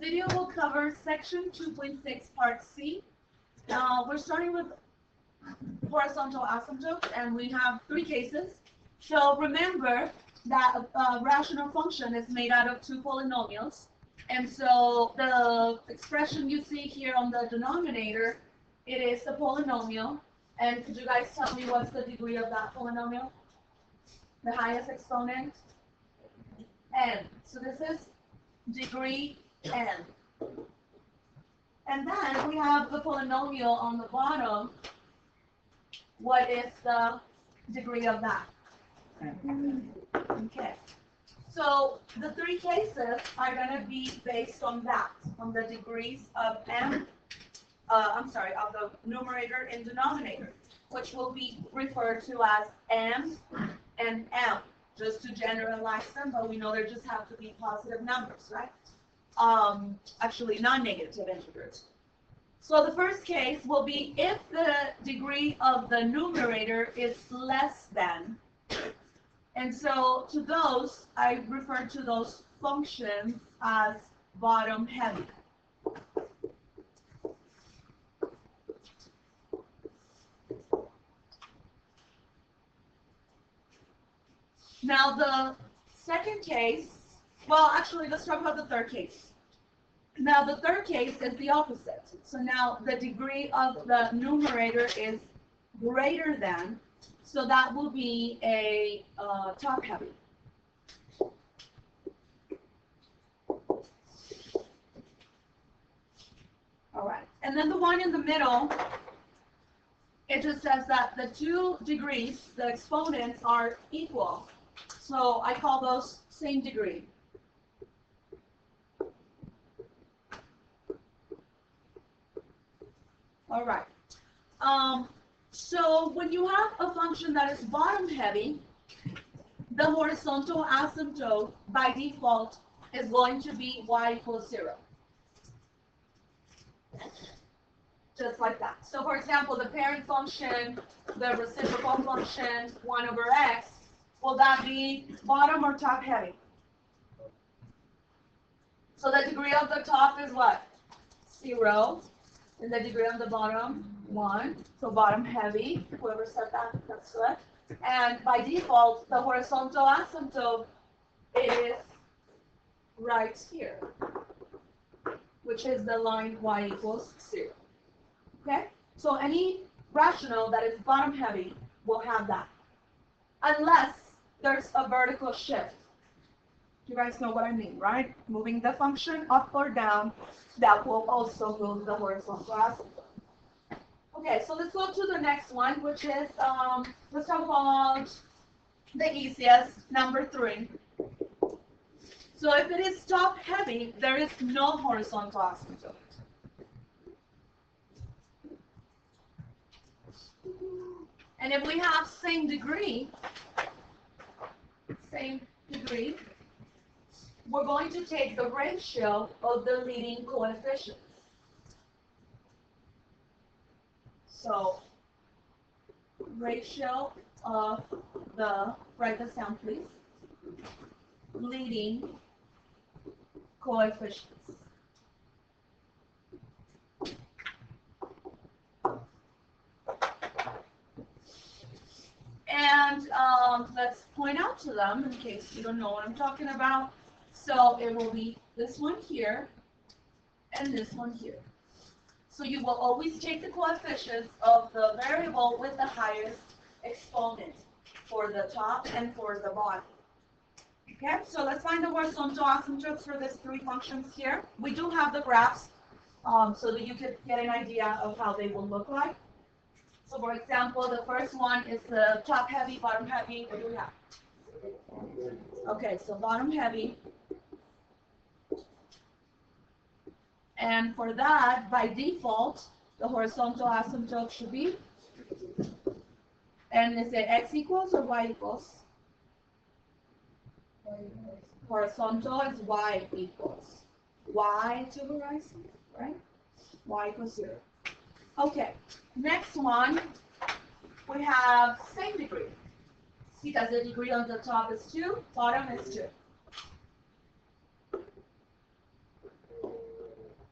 video will cover section 2.6 part C. We're starting with horizontal asymptotes, and we have 3 cases. So remember that a rational function is made out of 2 polynomials. And so the expression you see here on the denominator, it is a polynomial. And could you guys tell me what's the degree of that polynomial? The highest exponent? N. So this is degree N. And then we have the polynomial on the bottom. What is the degree of that? Okay. So the 3 cases are going to be based on that, on the degrees of M, of the numerator and denominator, which will be referred to as M and M, just to generalize them, but we know there just have to be positive numbers, right? Actually, non-negative integers. So the first case will be if the degree of the numerator is less than. And so to those, I refer to those functions as bottom heavy. Now the second case, well, actually, let's talk about the third case. Now the third case is the opposite. So now the degree of the numerator is greater than, so that will be a top heavy. All right, and then the one in the middle, it just says that the 2 degrees, the exponents are equal. So I call those same degree. All right. So when you have a function that is bottom heavy, the horizontal asymptote by default is going to be y equals 0. Just like that. So for example, the parent function, the reciprocal function, 1 over x, will that be bottom or top heavy? So the degree of the top is what? 0. And the degree of the bottom, 1. So bottom heavy. Whoever said that, that's good. And by default, the horizontal asymptote is right here, which is the line y equals 0. Okay? So any rational that is bottom heavy will have that. Unless there's a vertical shift. You guys know what I mean, right? Moving the function up or down, that will also move the horizontal asymptote. Okay, so let's go to the next one, which is, let's talk about the easiest, number 3. So if it is top heavy, there is no horizontal asymptote. And if we have same degree, we're going to take the ratio of the leading coefficients. So, ratio of the, write this down please, leading coefficients. And let's point out to them in case you don't know what I'm talking about. So it will be this one here and this one here. So you will always take the coefficients of the variable with the highest exponent for the top and for the bottom. Okay, so let's find the horizontal asymptotes for these 3 functions here. We do have the graphs so that you could get an idea of how they will look like. So for example, the first one is the top heavy, bottom heavy. What do we have? Okay, so bottom heavy. And for that, by default, the horizontal asymptote should be, and is it x equals or y equals? Horizontal is y equals. Y to horizon, right? Y equals 0. Okay, next one, we have same degree. Because the degree on the top is 2, bottom is 2.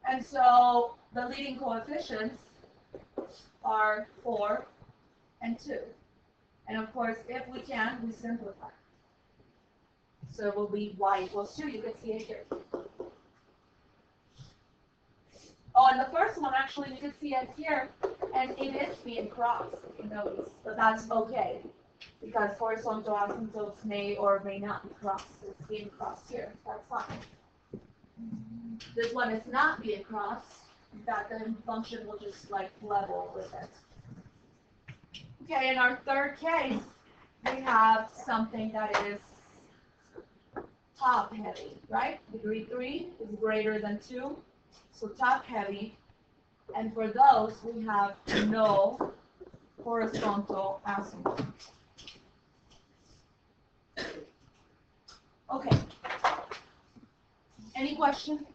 And so the leading coefficients are 4 and 2. And of course, if we can, we simplify. So it will be y equals 2. You can see it here. Oh, and the first one, actually, you can see it here, and it is being crossed, notice, but that's okay, because horizontal asymptotes may or may not be crossed. It's being crossed here. That's fine. This one is not being crossed. That the function will just like level with it. Okay, in our third case, we have something that is top heavy, right? Degree 3 is greater than 2, so top heavy. And for those, we have no horizontal asymptote. Okay. Any question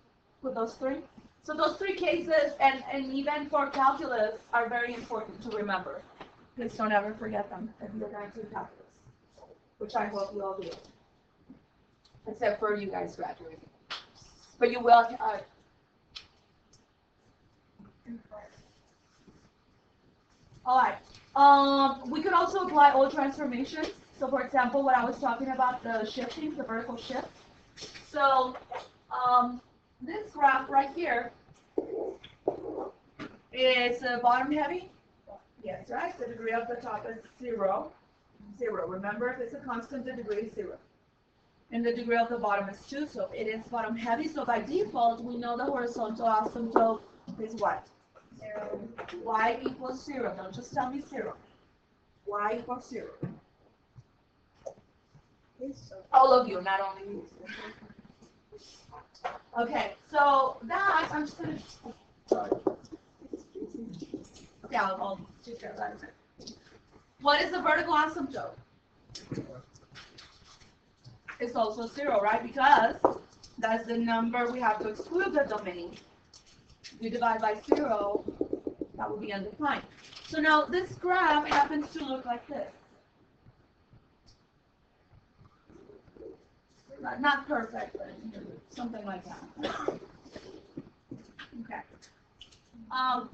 with those three? So those three cases, and even for calculus, are very important to remember. Please don't ever forget them if you're going to do calculus, which I hope you all do, except for you guys graduating. But you will. All right. We could also apply old transformations. So, for example, what I was talking about, the shifting, the vertical shift. So, this graph right here is bottom heavy. Yes, right? The degree of the top is 0. 0. Remember, if it's a constant, the degree is 0. And the degree of the bottom is 2, so it is bottom heavy. So by default, we know the horizontal asymptote is what? 0. Y equals 0. Don't just tell me 0. Y equals 0. All of you, not only you. Okay, so that, I'm just going to, sorry. Okay, I'll take care of that in a minute. What is the vertical asymptote? It's also 0, right? Because that's the number we have to exclude the domain. You divide by 0, that will be undefined. So now this graph happens to look like this. Not perfect, but something like that. Okay.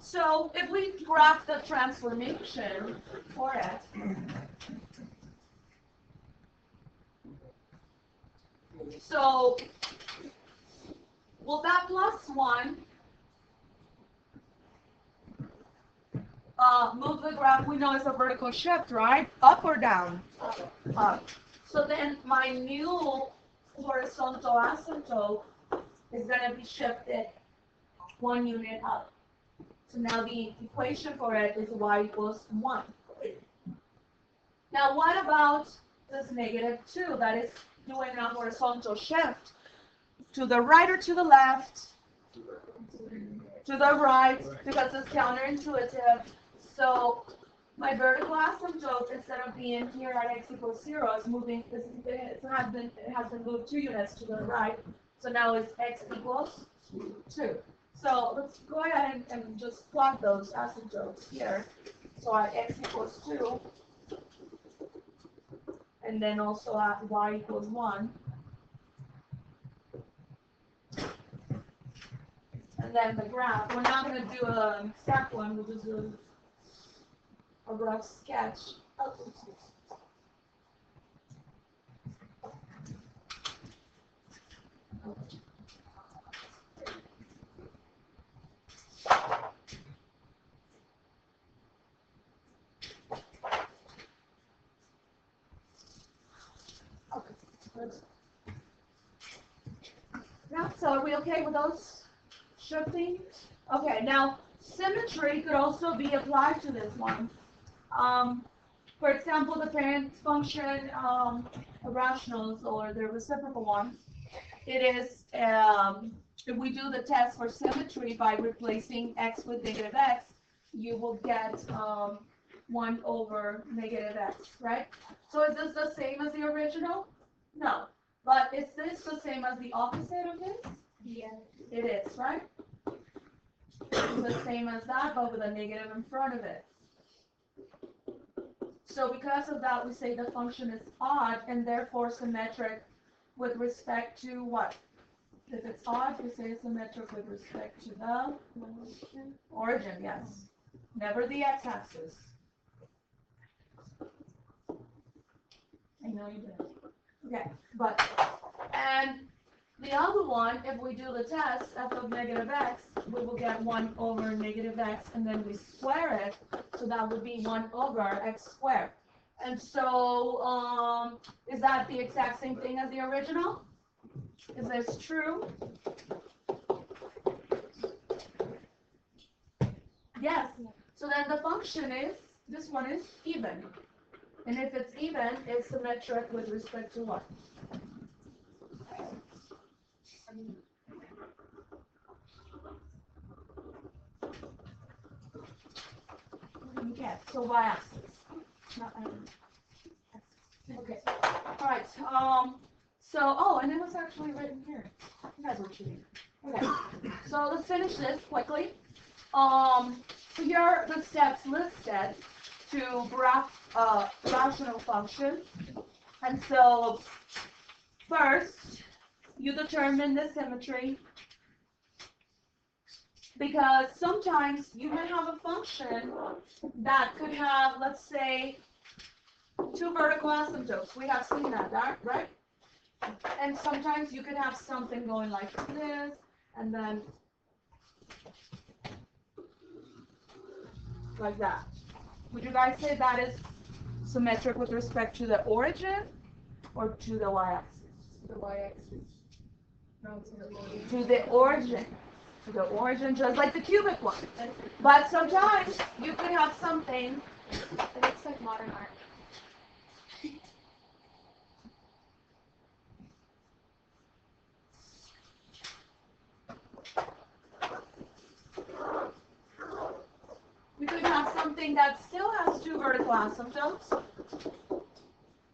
So if we graph the transformation for it, so will that plus 1 move the graph? We know it's a vertical shift, right? Up or down? Up. So then my new horizontal asymptote is going to be shifted 1 unit up. So now the equation for it is y equals 1. Now what about this -2 that is doing a horizontal shift to the right or to the left? To the right, because it's counterintuitive. So my vertical asymptote, instead of being here at x equals 0, is moving. It has been moved 2 units to the right. So now it's x equals 2. So let's go ahead and just plot those asymptotes here. So at x equals 2, and then also at y equals 1. And then the graph. We're not going to do an exact one, we'll just do a rough sketch. Yeah, so are we okay with those shifting? Okay, now symmetry could also be applied to this one. For example, the parent function rationals, or the reciprocal ones, it is, if we do the test for symmetry by replacing x with -x, you will get 1 over -x, right? So is this the same as the original? No. But is this the same as the opposite of this? Yes. It is, right? It's the same as that, but with a negative in front of it. So because of that, we say the function is odd and therefore symmetric with respect to what? If it's odd, we say symmetric with respect to the origin, yes. Never the x-axis. I know you did. Okay, but, and the other one, if we do the test, f of negative x, we will get 1 over negative x, and then we square it, so that would be 1 over x squared. And so, is that the exact same thing as the original? Is this true? Yes. So then the function is, this one is even. And if it's even, it's symmetric with respect to what? Okay, so y-axis. Okay. All right. So, oh, and it was actually written here. You guys were cheating. Okay. So let's finish this quickly. So here are the steps listed to graph a rational function. And so, first, you determine the symmetry. Because sometimes you may have a function that could have, let's say, 2 vertical asymptotes. We have seen that, right? And sometimes you could have something going like this, and then like that. Would you guys say that is symmetric with respect to the origin or to the y-axis? The y-axis. No, to the origin. To the origin. To the origin, just like the cubic one. But sometimes you could have something. It looks like modern art. We could have something that still has 2 vertical asymptotes,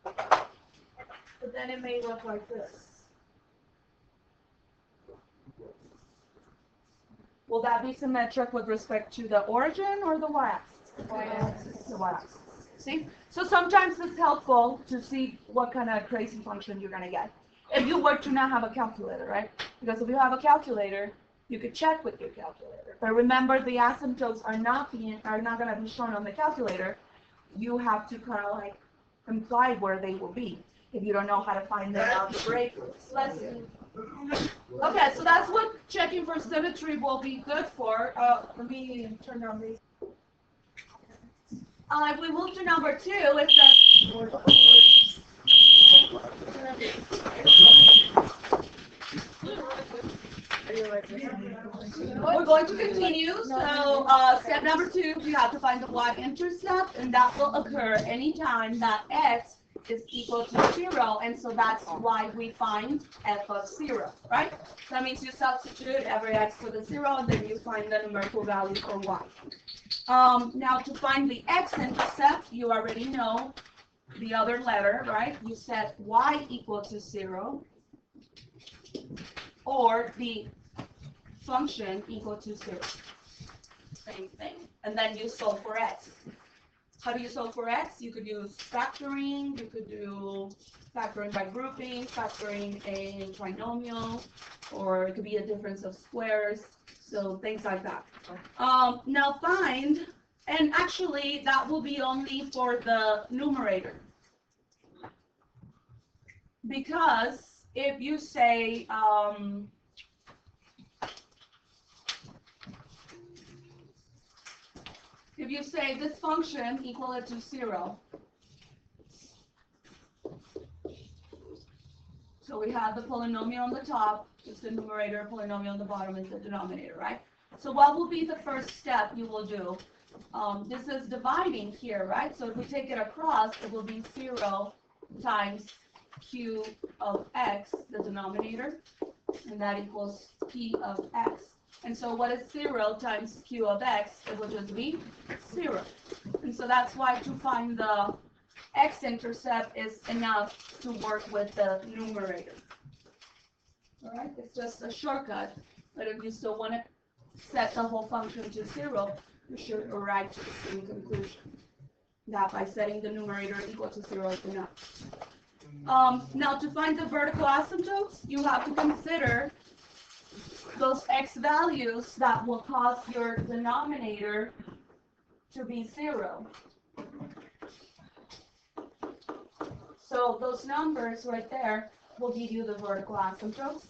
but then it may look like this. Will that be symmetric with respect to the origin or the y-axis? Y-axis. The y-axis. See? So sometimes it's helpful to see what kind of crazy function you're going to get. If you were to not have a calculator, right? Because if you have a calculator, you could check with your calculator. But remember, the asymptotes are not going to be shown on the calculator. You have to kind of like imply where they will be if you don't know how to find them algebraically. Okay, so that's what checking for symmetry will be good for. Let me turn down these. If we move to number 2, it says. We're going to continue. So step number 2, you have to find the y-intercept, and that will occur anytime that x is equal to 0, and so that's why we find f of 0, right? That means you substitute every x for the 0, and then you find the numerical value for y. Now to find the x-intercept, you already know the other letter, right? You set y equal to 0, or the function equal to 0. Same thing. And then you solve for x. How do you solve for x? You could use factoring, you could do factoring by grouping, factoring a trinomial, or it could be a difference of squares, so things like that. Now find, and actually that will be only for the numerator. Because if you say, this function equal it to 0, so we have the polynomial on the top, is the numerator, polynomial on the bottom is the denominator, right? So what will be the first step you will do? This is dividing here, right? So if we take it across, it will be 0 times q of x, the denominator, and that equals p of x. And so what is 0 times q of x? It will just be 0. And so that's why to find the x-intercept is enough to work with the numerator. All right, it's just a shortcut, but if you still want to set the whole function to 0, you should arrive to the same conclusion. That by setting the numerator equal to 0 is enough. Now to find the vertical asymptotes, you have to consider those x values that will cause your denominator to be 0. So those numbers right there will give you the vertical asymptotes.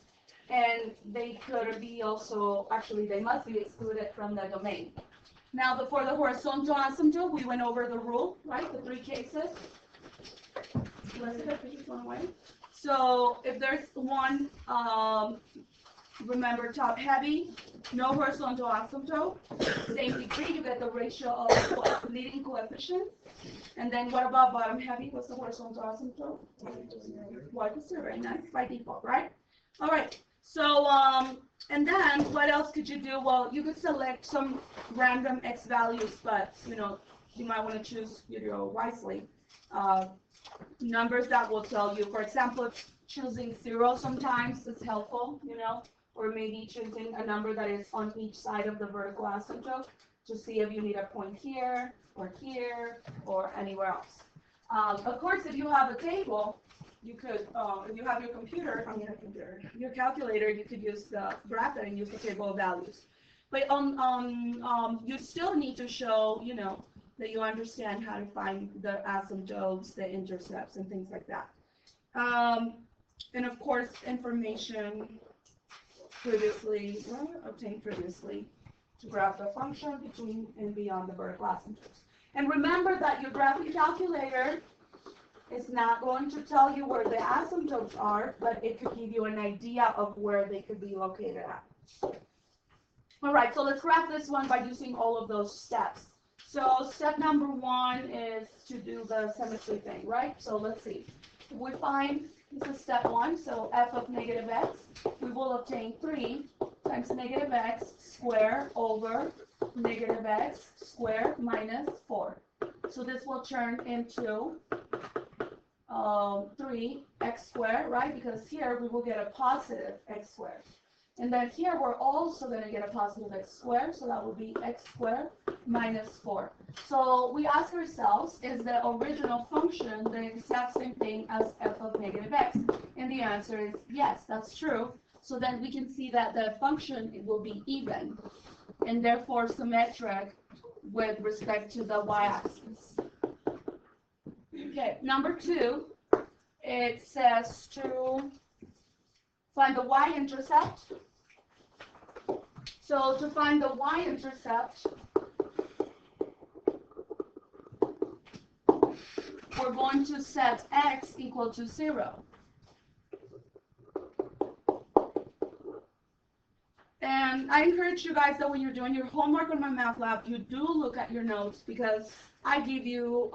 And they could be also, actually they must be excluded from the domain. Now for the horizontal asymptote, we went over the rule, right? The 3 cases. So if there's one, remember top heavy, no horizontal asymptote, same degree, you get the ratio of leading coefficients. And then what about bottom heavy? What's the horizontal asymptote? Y+0, very nice, by default, right? All right, so, and then what else could you do? Well, you could select some random x values, but, you might want to choose, wisely. Numbers that will tell you, for example, choosing 0 sometimes is helpful, or maybe choosing a number that is on each side of the vertical asymptote to see if you need a point here or anywhere else. Of course, if you have a table, you could, if you have your your calculator, you could use the bracket and use the table of values. But you still need to show, that you understand how to find the asymptotes, the intercepts, and things like that. And of course, information obtained previously to graph the function between and beyond the vertical asymptotes. And remember that your graphing calculator is not going to tell you where the asymptotes are, but it could give you an idea of where they could be located at. All right, so let's graph this one by using all of those steps. So step number 1 is to do the symmetry thing, right? So let's see. If we find, this is step 1, so f of negative x, we will obtain 3 times negative x squared over negative x squared minus 4. So this will turn into 3x squared, right? Because here we will get a positive x squared. And then here we're also going to get a positive x squared, so that will be x squared minus 4. So we ask ourselves, is the original function the exact same thing as f of negative x? And the answer is yes, that's true. So then we can see that the function will be even, and therefore symmetric with respect to the y-axis. Okay, number 2, it says to find the y-intercept. So to find the y-intercept, we're going to set x equal to 0. And I encourage you guys that when you're doing your homework on my math lab, you do look at your notes, because I give you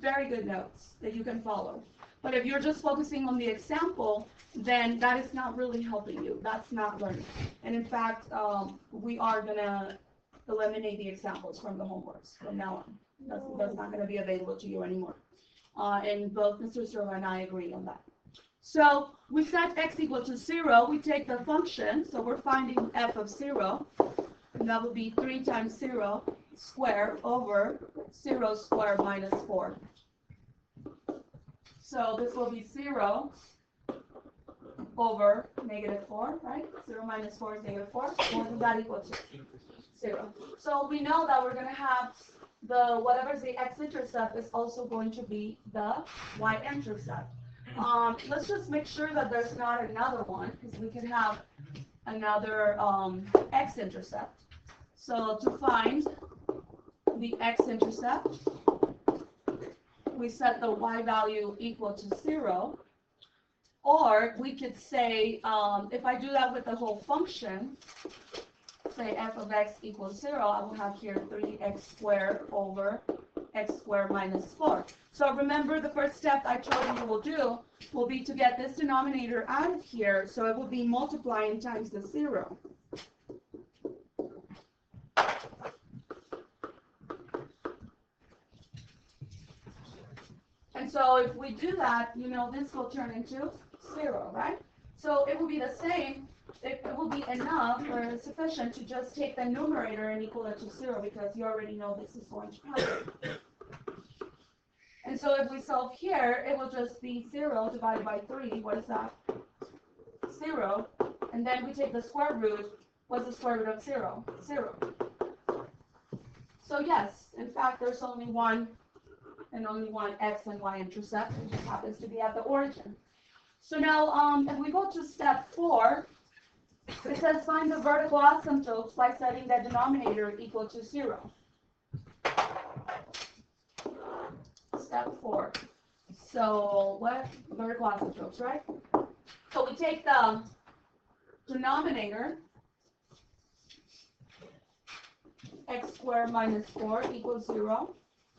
very good notes that you can follow. But if you're just focusing on the example, then that is not really helping you. That's not learning. And in fact, we are going to eliminate the examples from the homeworks from now on. That's not going to be available to you anymore. And both Mr. Serva and I agree on that. So we set x equal to 0. We take the function. So we're finding f of 0. And that would be 3 times 0 squared over 0 squared minus 4. So this will be 0 over negative 4, right? 0 minus 4 is negative 4. What is that equal to? 0. So we know that we're going to have whatever's the x-intercept is also going to be the y-intercept. Let's just make sure that there's not another one, because we could have another x-intercept. So to find the x-intercept, we set the y value equal to 0. Or we could say, if I do that with the whole function, say f of x equals 0, I will have here 3x squared over x squared minus 4. So remember, the first step I told you will do will be to get this denominator out of here, so it will be multiplying times the 0. And so if we do that, this will turn into 0, right? So it will be the same. It will be enough or sufficient to just take the numerator and equal it to 0, because you already know this is going to happen. And so if we solve here, it will just be 0 divided by 3. What is that? 0. And then we take the square root What's the square root of 0? 0. So yes, in fact, there's only one x and y intercept. It just happens to be at the origin. So now, if we go to step 4, it says find the vertical asymptotes by setting the denominator equal to 0. Step 4. So what? Vertical asymptotes, right? So we take the denominator, x squared minus 4 equals 0.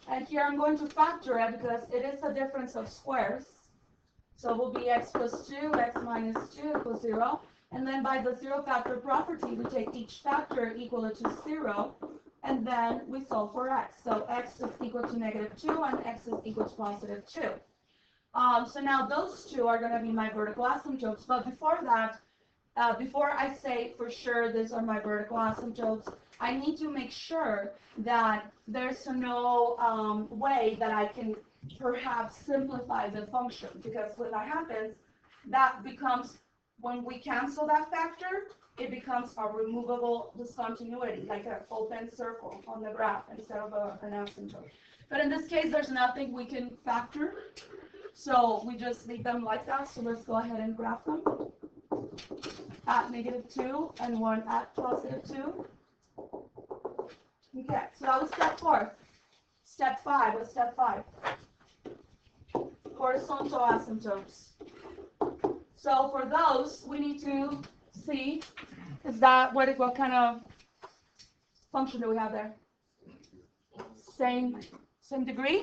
And here I'm going to factor it because it is a difference of squares. So it will be x plus 2, x minus 2 equals 0. And then by the zero factor property, we take each factor equal to 0. And then we solve for x. So x is equal to -2 and x is equal to +2. So now those two are going to be my vertical asymptotes. But before that, before I say for sure these are my vertical asymptotes, I need to make sure that there's no way that I can perhaps simplify the function. Because when that happens, that becomes, when we cancel that factor, it becomes a removable discontinuity, like an open circle on the graph instead of an asymptote. But in this case, there's nothing we can factor. So we just leave them like that. So let's go ahead and graph them. At -2 and one at +2. Okay, so that was step 4. Step 5, what's step 5? Horizontal asymptotes. So for those, we need to see, is that what kind of function do we have there? Same degree?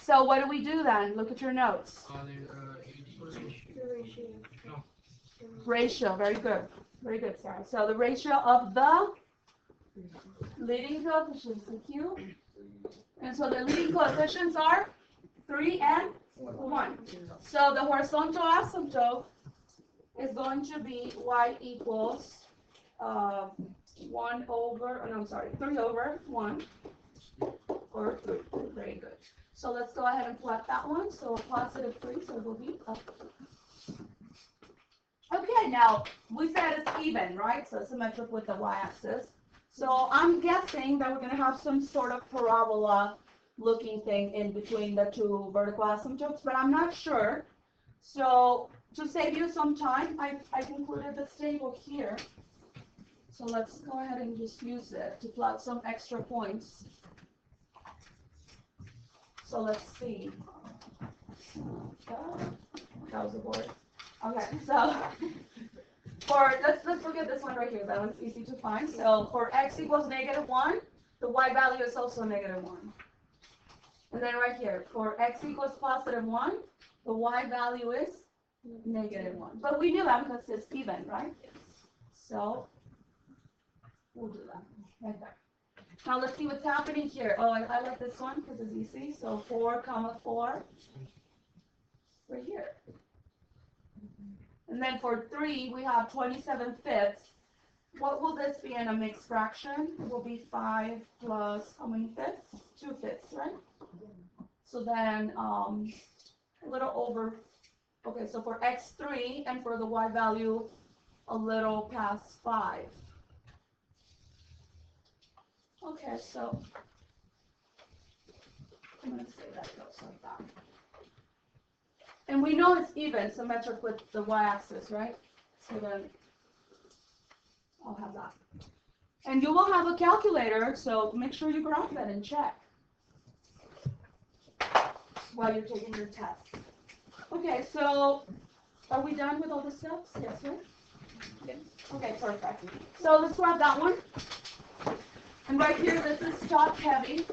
So what do we do then? Look at your notes. Ratio, very good. Very good, Sarah. So the ratio of the leading coefficients, Q. And so the leading coefficients are 3 and 1. So the horizontal asymptote is going to be y equals 3 over 1 or 3. Very good. So let's go ahead and plot that one. So +3, so it will be up. Okay, now we said it's even, right? So symmetric with the y-axis. So I'm guessing that we're going to have some sort of parabola looking thing in between the two vertical asymptotes, but I'm not sure. So to save you some time, I've included this table here. So let's go ahead and just use it to plot some extra points. So let's see. That was a board. Okay, so let's look at this one right here. That one's easy to find. So for x equals -1, the y value is also -1. And then right here, for x equals +1, the y value is -1. But we knew that because it's even, right? So we'll do that right there. Now let's see what's happening here. Oh, I like this one because it's easy. So 4, 4, right here. And then for 3, we have 27/5. What will this be in a mixed fraction? It will be 5 plus how many fifths? 2/5, right? So then a little over, okay, so for x3 and for the y value, a little past 5. Okay, so I'm going to say that goes like that. And we know it's even, symmetric with the y-axis, right? So then I'll have that. And you will have a calculator, so make sure you graph that and check while you're taking your test. Okay, so are we done with all the steps? Yes, right? Okay, perfect. So let's grab that one. And right here, this is top heavy.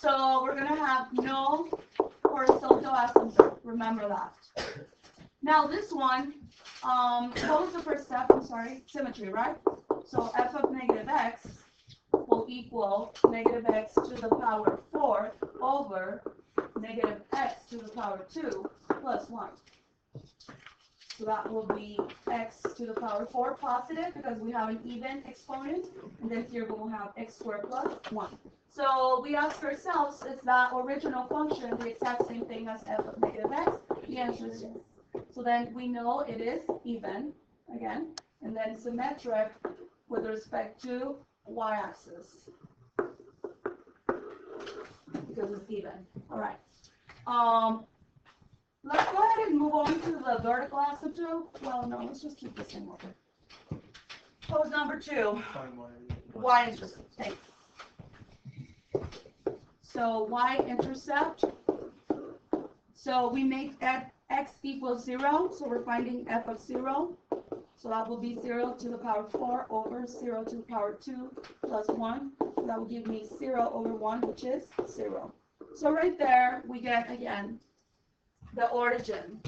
So we're going to have no horizontal asymptote. Remember that. Now this one, what was the first step? I'm sorry, symmetry, right? So f of -x will equal -x to the power 4 over -x to the power 2 plus 1. So that will be x to the power 4 positive because we have an even exponent. And then here we will have x squared plus 1. So we ask ourselves, is that original function the exact same thing as f of -x? The answer is yes. So then we know it is even. again, and then symmetric with respect to y-axis because it's even. All right. Let's go ahead and move on to the vertical asymptote. Well, no, let's just keep the same order. Pose number 2. Y-intercept. Thanks. So y-intercept. So we make x equals 0. So we're finding f of 0. So that will be 0 to the power 4 over 0 to the power 2 plus 1. So that will give me 0 over 1, which is 0. So right there, we get, again, the origin.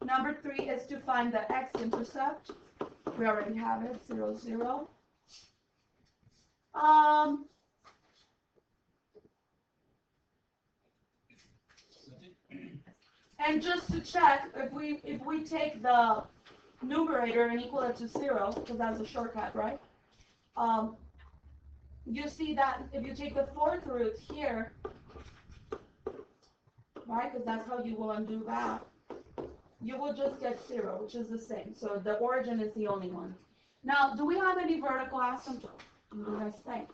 Number 3 is to find the x-intercept. We already have it, 0, 0. And just to check, if we take the numerator and equal it to 0, because that's a shortcut, right? You see that if you take the 4th root here, right, because that's how you will undo that, you will just get 0, which is the same. So the origin is the only one. Now, do we have any vertical asymptote? What do you guys think?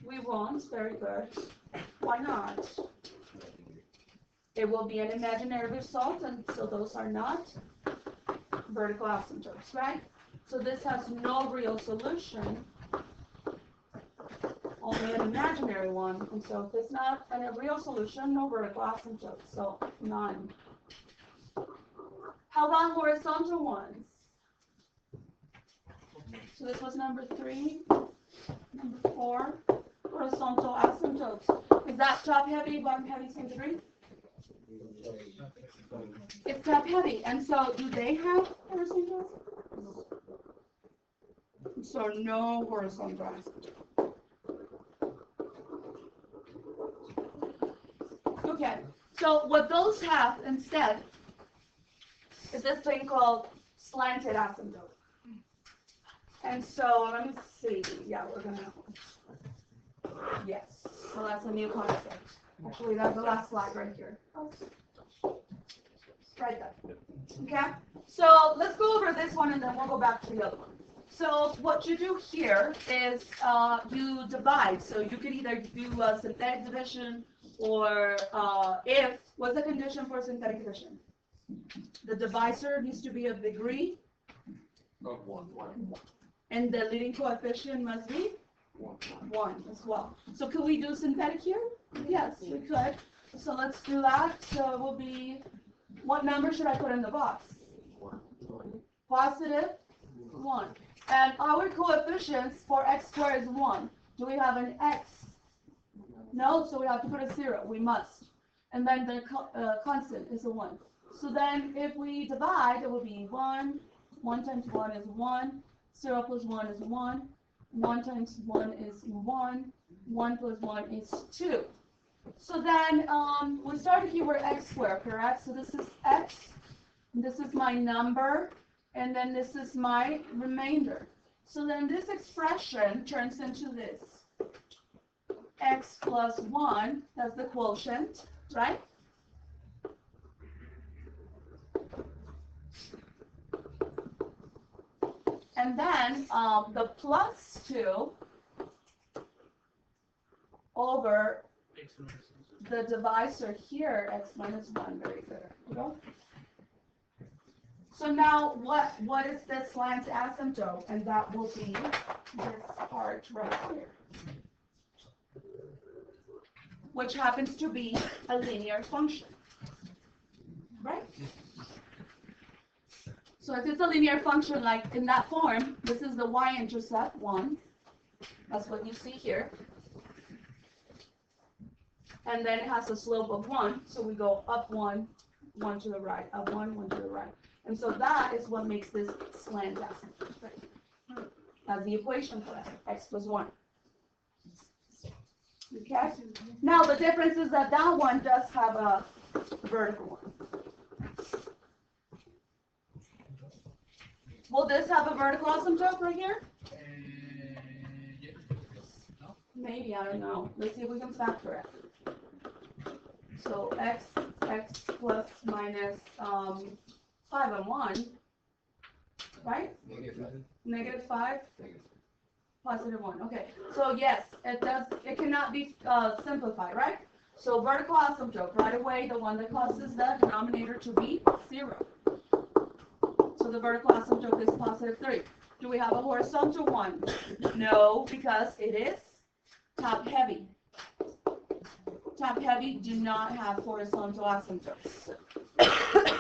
We won't. Very good. Why not? It will be an imaginary result, and so those are not vertical asymptotes, right? So this has no real solution, only an imaginary one. And so if it's not a real solution, no vertical asymptote. So none. How about horizontal ones? So this was number 3. Number 4, horizontal asymptotes. Is that top heavy, bottom heavy, same degree? It's top heavy. And so do they have horizontal asymptotes? So no horizontal asymptote. Okay, so what those have instead is this thing called slanted asymptote. And so let me see. Yeah, we're gonna. Yes. So that's a new concept. Actually, that's the last slide right here. Right there. Okay. So let's go over this one, and then we'll go back to the other one. So what you do here is you divide. So you could either do a synthetic division, or what's the condition for synthetic division? The divisor needs to be of degree of 1. and the leading coefficient must be 1 as well. So could we do synthetic here? Yes, we could. So let's do that. So it will be, what number should I put in the box? Positive 1. And our coefficients for x squared is 1. Do we have an x? No, so we have to put a 0. We must. And then the constant is a 1. So then if we divide, it will be 1. 1 times 1 is 1. 0 plus 1 is 1. 1 times 1 is 1. 1 plus 1 is 2. So then we started here with x squared, correct? So this is x. This is my number. And then this is my remainder. So then this expression turns into this. X plus 1, that's the quotient, right? And then the plus 2 over the divisor here, x minus 1, very good. Okay. So now what is this slant asymptote? And that will be this part right here, which happens to be a linear function, right? So if it's a linear function like in that form, this is the y-intercept 1. That's what you see here. And then it has a slope of 1, so we go up 1, 1 to the right, up 1, 1 to the right. And so that is what makes this slant asymptote. Right? That's the equation for that, x plus 1. Okay? Now the difference is that that one does have a vertical one. Will this have a vertical asymptote right here? Maybe, I don't know. Let's see if we can factor it. So x x plus minus 5 and 1, right? Negative 5, positive 1. Okay, so yes, it cannot be simplified, right? So vertical asymptote, right away, the one that causes the denominator to be 0. So the vertical asymptote is positive 3. Do we have a horizontal one? No, because it is top heavy. Top heavy do not have horizontal asymptotes.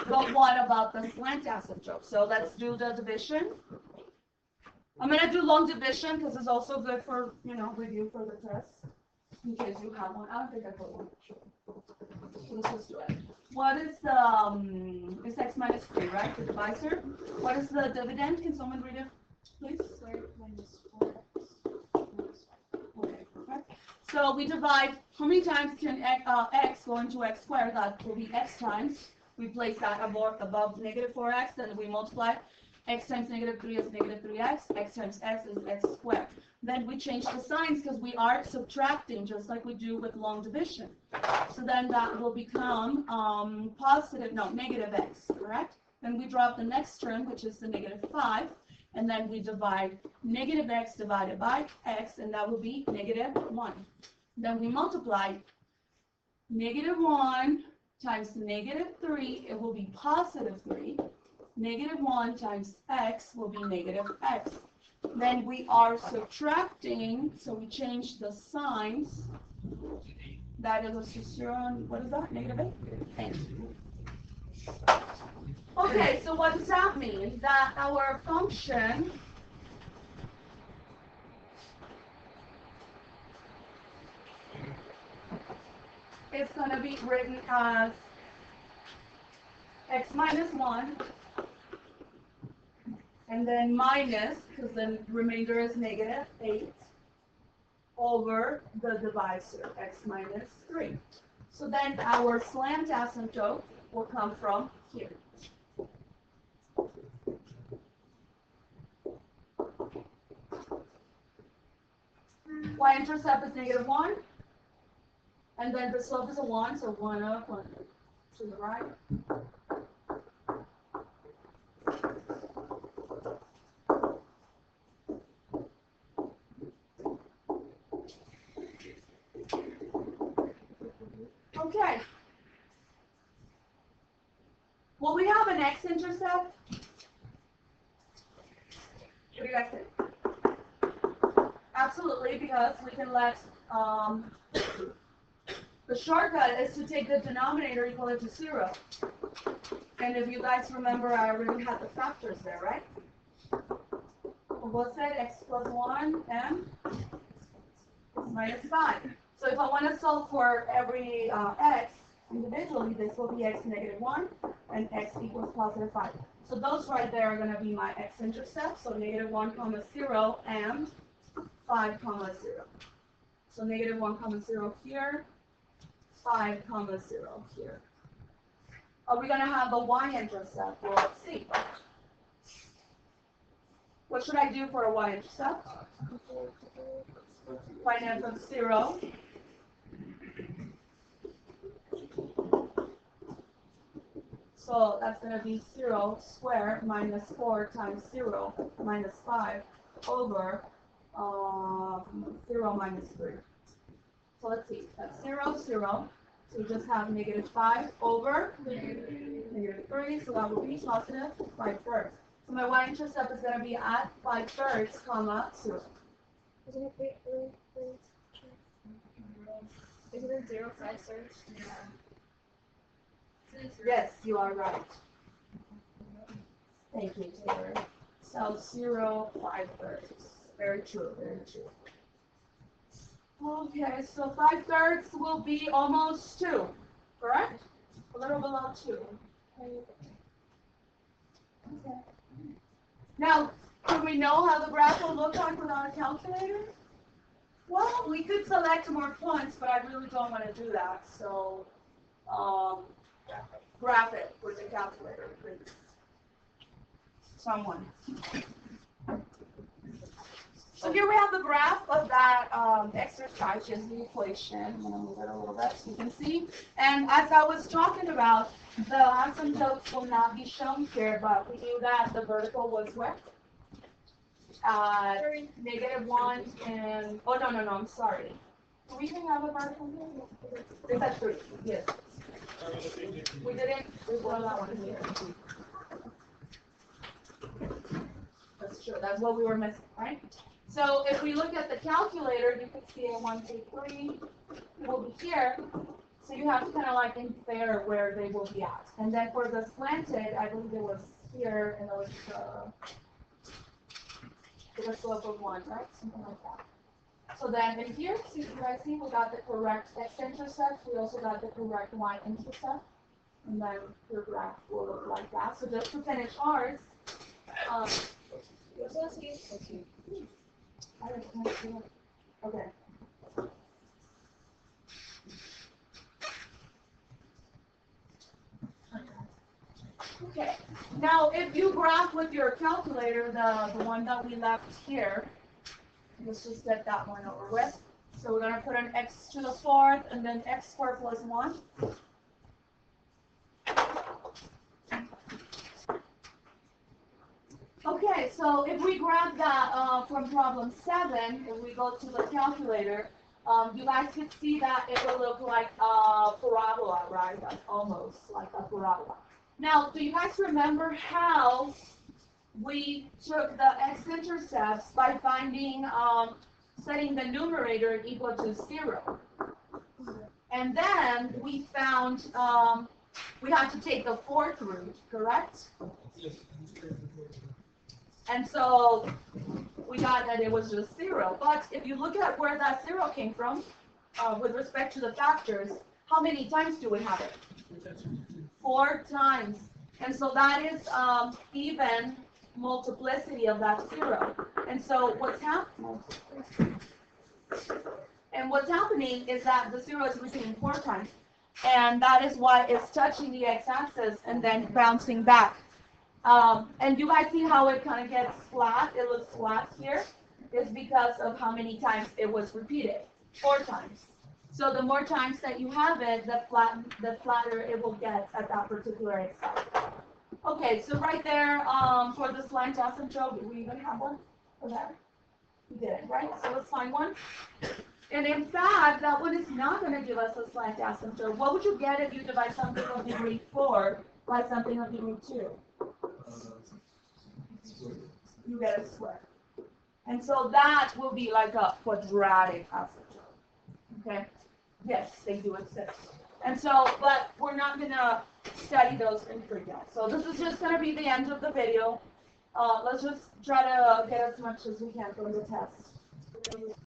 But what about the slant asymptote? So let's do the division. I'm going to do long division because it's also good for, review for the test. In case you have one. I don't think I put one. Let's just do it. What is the, it's x minus 3, right? The divisor. What is the dividend? Can someone read it, please? Square root minus 4x minus 5. Okay, perfect. So we divide, how many times can x go into x squared? That will be x times. We place that above negative 4x, then we multiply. X times negative 3 is negative 3x. X times x is x squared. Then we change the signs because we are subtracting just like we do with long division. So then that will become negative x, correct? Then we drop the next term, which is the negative 5, and then we divide negative x divided by x, and that will be negative 1. Then we multiply negative 1 times negative 3, it will be positive 3. Negative 1 times x will be negative x. Then we are subtracting, so we change the signs. That is to 0, and what is that? Negative 8? Okay, so what does that mean? That our function is going to be written as x minus 1, and then minus, because the remainder is negative 8, over the divisor, x minus 3. So then our slant asymptote will come from here. Y-intercept is negative 1, and then the slope is a 1, so 1 up, 1 to the right. Okay. Will we have an x-intercept? What do you guys think? Absolutely, because we can let, the shortcut is to take the denominator equal to 0. And if you guys remember, I already had the factors there, right? What's that? X plus 1 and x minus 5. So if I want to solve for every x individually, this will be x negative 1 and x equals positive 5. So those right there are going to be my x-intercepts. So negative 1 comma 0 and 5 comma 0. So negative 1 comma 0 here, 5 comma 0 here. Are we going to have a y-intercept? Well, let's see. What should I do for a y-intercept? Find f of 0. So that's going to be 0 squared minus 4 times 0 minus 5 over 0 minus 3. So let's see. That's 0, 0. So we just have negative 5 over negative 3. So that will be positive 5/3. So my y-intercept is going to be at 5/3, comma 0. Isn't it Isn't it 0, 5/3? Yeah. Yes, you are right. Thank you, Taylor. So 0, 5/3. Very true, very true. Okay, so 5/3 will be almost 2, correct? A little below 2. Okay. Now, do we know how the graph will look like without a calculator? Well, we could select more points, but I really don't want to do that. So, graph it with the calculator, please. Someone. So so here we have the graph of that exercise, just the equation. I'm going to move it a little bit so you can see. And as I was talking about, the asymptotes will not be shown here, but we knew that the vertical was what? -1 and, oh, no, I'm sorry. Do we even have a vertical here? It's at 3, yes. We didn't, we brought that one here. That's true, that's what we were missing, right? So if we look at the calculator, you can see a 1, 2, 3, it will be here. So you have to kind of like infer where they will be at. And then for the slanted, I believe it was here, and it was the slope of 1, right? Something like that. So then in here, see, you guys see, we got the correct x-intercept. We also got the correct y-intercept. And then your graph will look like that. So just to finish ours, okay. Okay. Now, if you graph with your calculator, the one that we left here, let's just get that one over with. So we're going to put an x to the 4th, and then x squared plus 1. Okay, so if we grab that from problem 7, if we go to the calculator, you guys can see that it will look like a parabola, right? That's almost like a parabola. Now, do you guys remember how we took the x-intercepts by finding, setting the numerator equal to 0? And then we found we had to take the 4th root, correct? Yes. And so we got that it was just 0. But if you look at where that 0 came from, with respect to the factors, how many times do we have it? 4 times. And so that is even multiplicity of that 0. And so what's happening? And what's happening is that the 0 is repeating 4 times. And that is why it's touching the x-axis and then bouncing back. And you guys see how it kind of gets flat? It looks flat here. It's because of how many times it was repeated. 4 times. So the more times that you have it, the flatter it will get at that particular x-axis. Okay, so right there, for the slant asymptote, do we even have one for that? We didn't, right? So let's find one. And in fact, that one is not going to give us a slant asymptote. What would you get if you divide something of degree 4 by something of degree 2? You get a square. And so that will be like a quadratic asymptote. Okay? Yes, they do exist. And so, but we're not going to study those in detail. So this is just going to be the end of the video. Let's just try to get as much as we can from the test.